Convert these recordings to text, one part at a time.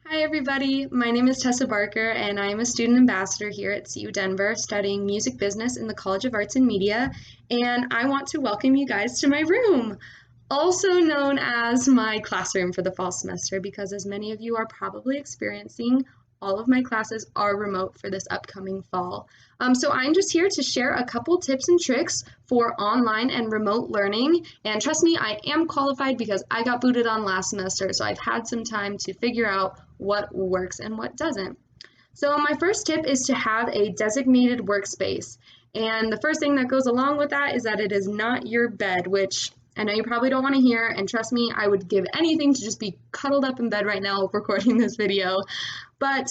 Hi everybody, my name is Tessa Barker and I am a student ambassador here at CU Denver studying music business in the College of Arts and Media, and I want to welcome you guys to my room, also known as my classroom for the fall semester, because as many of you are probably experiencing, all of my classes are remote for this upcoming fall. So I'm just here to share a couple tips and tricks for online and remote learning. And trust me, I am qualified because I got booted on last semester, so I've had some time to figure out what works and what doesn't. So my first tip is to have a designated workspace. And the first thing that goes along with that is that it is not your bed, which I know you probably don't want to hear, and trust me, I would give anything to just be cuddled up in bed right now recording this video. But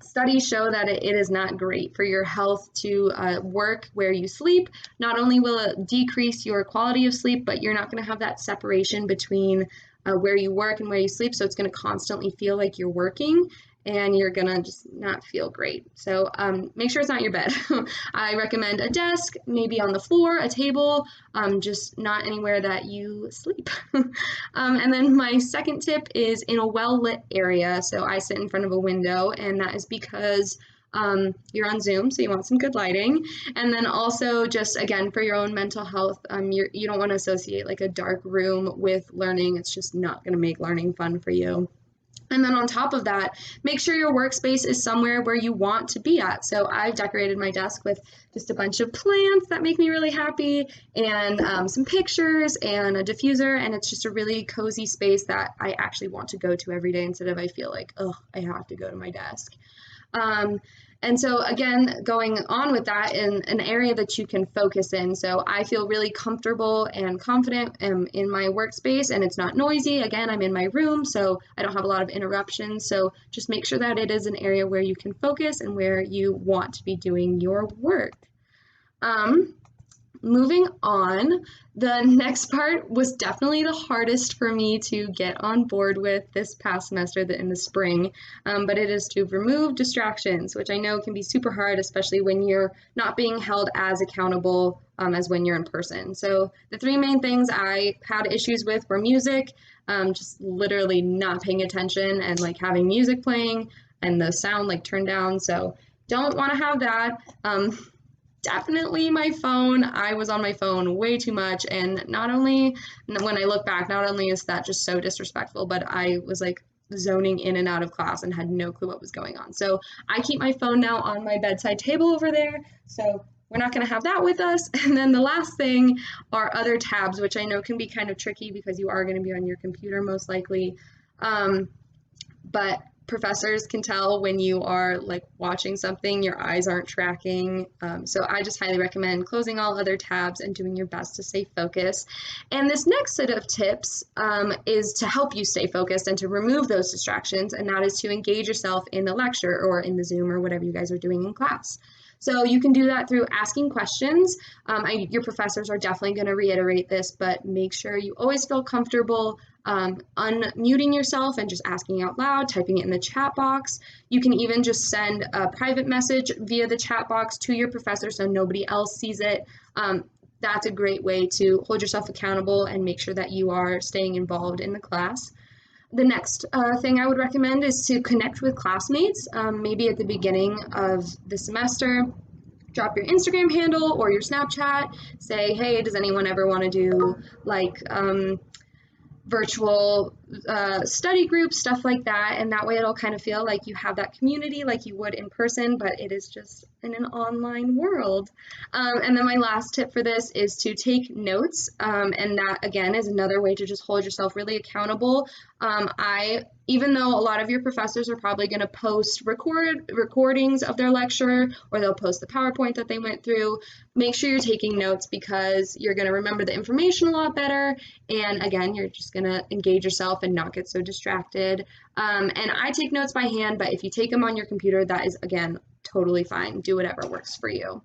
studies show that it is not great for your health to work where you sleep. Not only will it decrease your quality of sleep, but you're not going to have that separation between where you work and where you sleep. So it's going to constantly feel like you're working and you're going to just not feel great. So make sure it's not your bed. I recommend a desk, maybe on the floor, a table, just not anywhere that you sleep. And then my second tip is in a well-lit area. So I sit in front of a window, and that is because you're on Zoom, so you want some good lighting. And then also just, again, for your own mental health, you don't want to associate like a dark room with learning. It's just not going to make learning fun for you. And then on top of that, make sure your workspace is somewhere where you want to be at. So I've decorated my desk with just a bunch of plants that make me really happy, and some pictures and a diffuser, and it's just a really cozy space that I actually want to go to every day instead of I feel like, oh, I have to go to my desk. And so again, going on with that, in an area that you can focus in. So I feel really comfortable and confident in my workspace, and it's not noisy. Again, I'm in my room, so I don't have a lot of interruptions. So just make sure that it is an area where you can focus and where you want to be doing your work. Moving on, the next part was definitely the hardest for me to get on board with this past semester in the spring, but it is to remove distractions, which I know can be super hard, especially when you're not being held as accountable as when you're in person. So the three main things I had issues with were music, just literally not paying attention and like having music playing and the sound like turned down. So don't want to have that. Definitely my phone. I was on my phone way too much, and not only, when I look back, not only is that just so disrespectful, but I was like zoning in and out of class and had no clue what was going on. So I keep my phone now on my bedside table over there, so we're not going to have that with us. And then the last thing are other tabs, which I know can be kind of tricky because you are going to be on your computer most likely. But professors can tell when you are like watching something, your eyes aren't tracking. So I just highly recommend closing all other tabs and doing your best to stay focused. And this next set of tips is to help you stay focused and to remove those distractions, and that is to engage yourself in the lecture or in the Zoom or whatever you guys are doing in class. So you can do that through asking questions. Your professors are definitely going to reiterate this, but make sure you always feel comfortable unmuting yourself and just asking out loud, typing it in the chat box. You can even just send a private message via the chat box to your professor so nobody else sees it. That's a great way to hold yourself accountable and make sure that you are staying involved in the class. The next thing I would recommend is to connect with classmates, maybe at the beginning of the semester. Drop your Instagram handle or your Snapchat. Say, hey, does anyone ever want to do like virtual study groups, stuff like that, and that way it'll kind of feel like you have that community like you would in person, but it is just in an online world. And then my last tip for this is to take notes, and that again is another way to just hold yourself really accountable. Even though a lot of your professors are probably going to post recordings of their lecture, or they'll post the PowerPoint that they went through, make sure you're taking notes because you're going to remember the information a lot better. And again, you're just going to engage yourself and not get so distracted. And I take notes by hand, but if you take them on your computer, that is, again, totally fine. Do whatever works for you.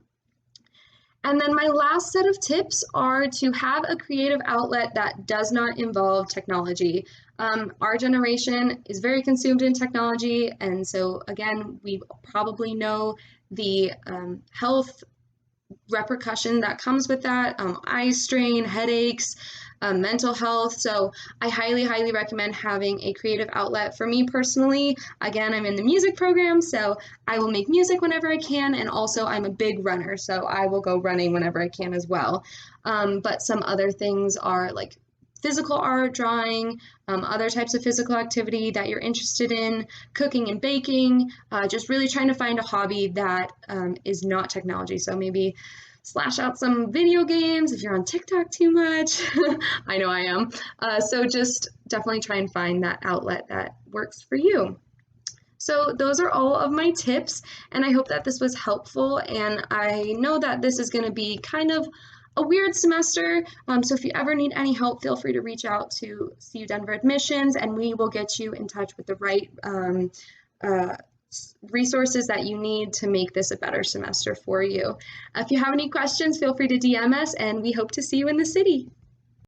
And then my last set of tips are to have a creative outlet that does not involve technology. Our generation is very consumed in technology, and so again, we probably know the health repercussion that comes with that, eye strain, headaches, mental health. So I highly, highly recommend having a creative outlet. For me personally, again, I'm in the music program, so I will make music whenever I can, and also I'm a big runner, so I will go running whenever I can as well. But some other things are like physical art, drawing, other types of physical activity that you're interested in, cooking and baking, just really trying to find a hobby that is not technology. So maybe slash out some video games if you're on TikTok too much. I know I am. So just definitely try and find that outlet that works for you. So those are all of my tips, and I hope that this was helpful. And I know that this is going to be kind of a weird semester, so if you ever need any help, feel free to reach out to CU Denver Admissions, and we will get you in touch with the right uh, resources that you need to make this a better semester for you. If you have any questions, feel free to DM us, and we hope to see you in the city.